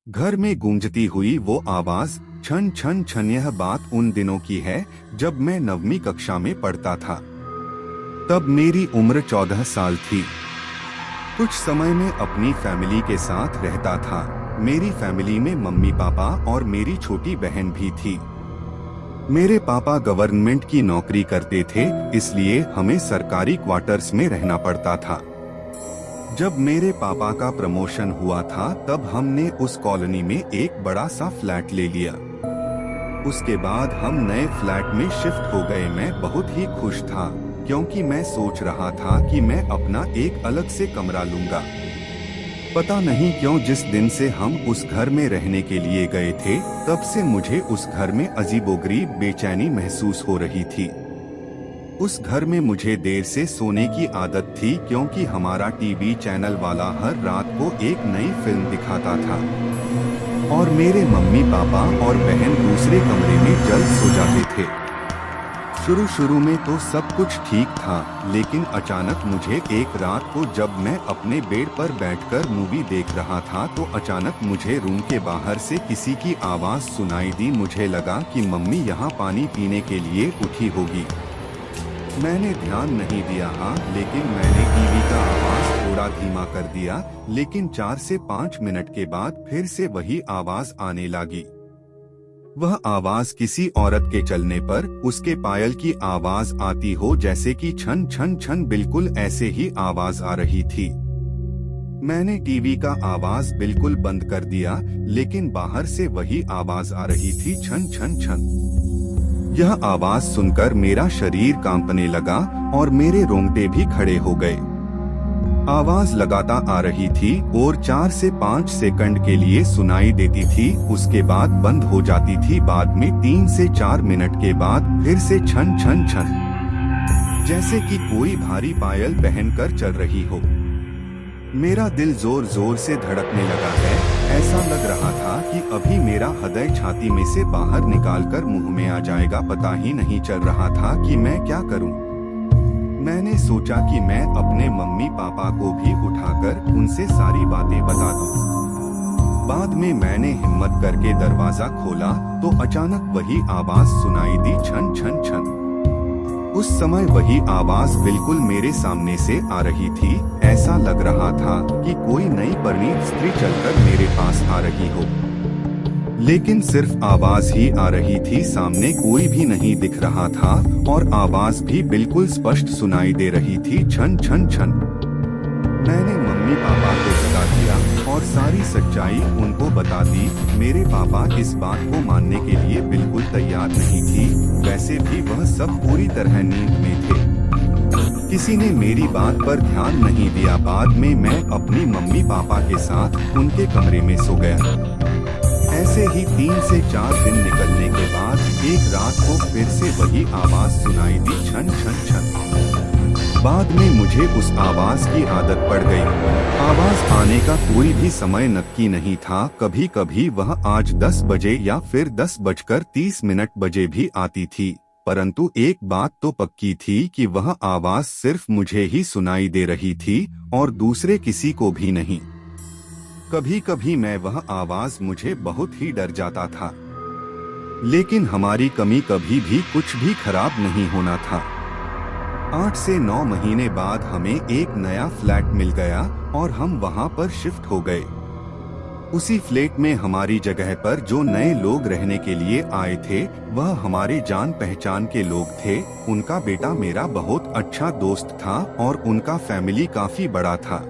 घर में गूंजती हुई वो आवाज छन छन छन। यह बात उन दिनों की है जब मैं 9वीं कक्षा में पढ़ता था। तब मेरी उम्र 14 साल थी। कुछ समय में अपनी फैमिली के साथ रहता था। मेरी फैमिली में मम्मी पापा और मेरी छोटी बहन भी थी। मेरे पापा गवर्नमेंट की नौकरी करते थे, इसलिए हमें सरकारी क्वार्टर्स में रहना पड़ता था। जब मेरे पापा का प्रमोशन हुआ था तब हमने उस कॉलोनी में एक बड़ा सा फ्लैट ले लिया। उसके बाद हम नए फ्लैट में शिफ्ट हो गए। मैं बहुत ही खुश था क्योंकि मैं सोच रहा था कि मैं अपना एक अलग से कमरा लूंगा। पता नहीं क्यों जिस दिन से हम उस घर में रहने के लिए गए थे तब से मुझे उस घर में अजीबोगरीब बेचैनी महसूस हो रही थी। उस घर में मुझे देर से सोने की आदत थी क्योंकि हमारा टीवी चैनल वाला हर रात को एक नई फिल्म दिखाता था और मेरे मम्मी पापा और बहन दूसरे कमरे में जल्द सो जाते थे। शुरू में तो सब कुछ ठीक था, लेकिन अचानक मुझे एक रात को जब मैं अपने बेड पर बैठकर मूवी देख रहा था तो अचानक मुझे रूम के बाहर से किसी की आवाज सुनाई दी। मुझे लगा कि मम्मी यहाँ पानी पीने के लिए उठी होगी। मैंने ध्यान नहीं दिया, लेकिन मैंने टीवी का आवाज थोड़ा धीमा कर दिया। लेकिन 4 से 5 मिनट के बाद फिर से वही आवाज आने लगी। वह आवाज किसी औरत के चलने पर उसके पायल की आवाज आती हो, जैसे कि छन छन छन। बिल्कुल ऐसे ही आवाज आ रही थी। मैंने टीवी का आवाज बिल्कुल बंद कर दिया, लेकिन बाहर से वही आवाज आ रही थी, छन छन छन। यह आवाज सुनकर मेरा शरीर कांपने लगा और मेरे रोंगटे भी खड़े हो गए। आवाज लगातार आ रही थी और 4 से 5 सेकंड के लिए सुनाई देती थी, उसके बाद बंद हो जाती थी। बाद में 3 से 4 मिनट के बाद फिर से छन छन छन, जैसे कि कोई भारी पायल पहनकर चल रही हो। मेरा दिल जोर जोर से धड़कने लगा है। ऐसा लग रहा था कि अभी मेरा हृदय छाती में से बाहर निकालकर मुंह में आ जाएगा। पता ही नहीं चल रहा था कि मैं क्या करूं। मैंने सोचा कि मैं अपने मम्मी पापा को भी उठाकर उनसे सारी बातें बता दूं। बाद में मैंने हिम्मत करके दरवाजा खोला तो अचानक वही आवाज सुनाई दी, छन छन छन। उस समय वही आवाज बिल्कुल मेरे सामने से आ रही थी। ऐसा लग रहा था कि कोई नई परिणीत स्त्री चलकर मेरे पास आ रही हो, लेकिन सिर्फ आवाज ही आ रही थी। सामने कोई भी नहीं दिख रहा था और आवाज भी बिल्कुल स्पष्ट सुनाई दे रही थी, छन छन छन। मैंने मम्मी पापा को बता दिया और सारी सच्चाई उनको बता दी। मेरे पापा इस बात को मानने के लिए बिल्कुल तैयार नहीं थी। वैसे भी वह सब पूरी तरह नींद में थे। किसी ने मेरी बात पर ध्यान नहीं दिया। बाद में मैं अपनी मम्मी पापा के साथ उनके कमरे में सो गया। ऐसे ही 3 से 4 दिन निकलने के बाद एक रात को फिर से वही आवाज सुनाई दी, छन छन छन। बाद में मुझे उस आवाज की आदत पड़ गई। आवाज आने का कोई भी समय नक्की नहीं था। कभी कभी वह आज 10 बजे या फिर 10:30 बजे भी आती थी, परंतु एक बात तो पक्की थी कि वह आवाज सिर्फ मुझे ही सुनाई दे रही थी और दूसरे किसी को भी नहीं। कभी कभी मैं वह आवाज मुझे बहुत ही डर जाता था, लेकिन हमारी कमी कभी भी कुछ भी खराब नहीं होना था। 8 से 9 महीने बाद हमें एक नया फ्लैट मिल गया और हम वहां पर शिफ्ट हो गए। उसी फ्लैट में हमारी जगह पर जो नए लोग रहने के लिए आए थे वह हमारे जान पहचान के लोग थे। उनका बेटा मेरा बहुत अच्छा दोस्त था और उनका फैमिली काफी बड़ा था।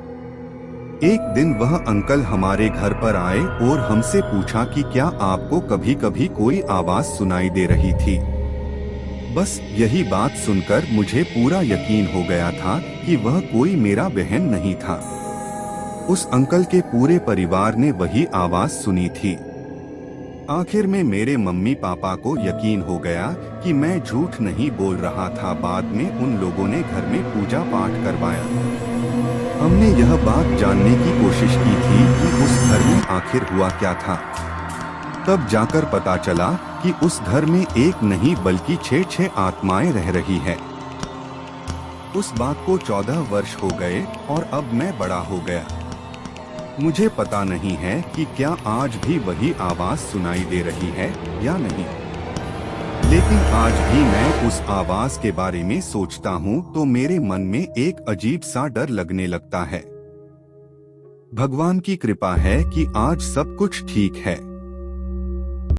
एक दिन वह अंकल हमारे घर पर आए और हमसे पूछा कि क्या आपको कभी कभी कोई आवाज सुनाई दे रही थी। बस यही बात सुनकर मुझे पूरा यकीन हो गया था कि वह कोई मेरा बहन नहीं था। उस अंकल के पूरे परिवार ने वही आवाज सुनी थी। आखिर में मेरे मम्मी पापा को यकीन हो गया कि मैं झूठ नहीं बोल रहा था। बाद में उन लोगों ने घर में पूजा पाठ करवाया। हमने यह बात जानने की कोशिश की थी कि उस घर में आखिर हुआ क्या था। तब जाकर पता चला कि उस घर में एक नहीं बल्कि 6 आत्माएं रह रही है। उस बात को 14 वर्ष हो गए और अब मैं बड़ा हो गया। मुझे पता नहीं है कि क्या आज भी वही आवाज सुनाई दे रही है या नहीं, लेकिन आज भी मैं उस आवाज के बारे में सोचता हूँ तो मेरे मन में एक अजीब सा डर लगने लगता है। भगवान की कृपा है कि आज सब कुछ ठीक है।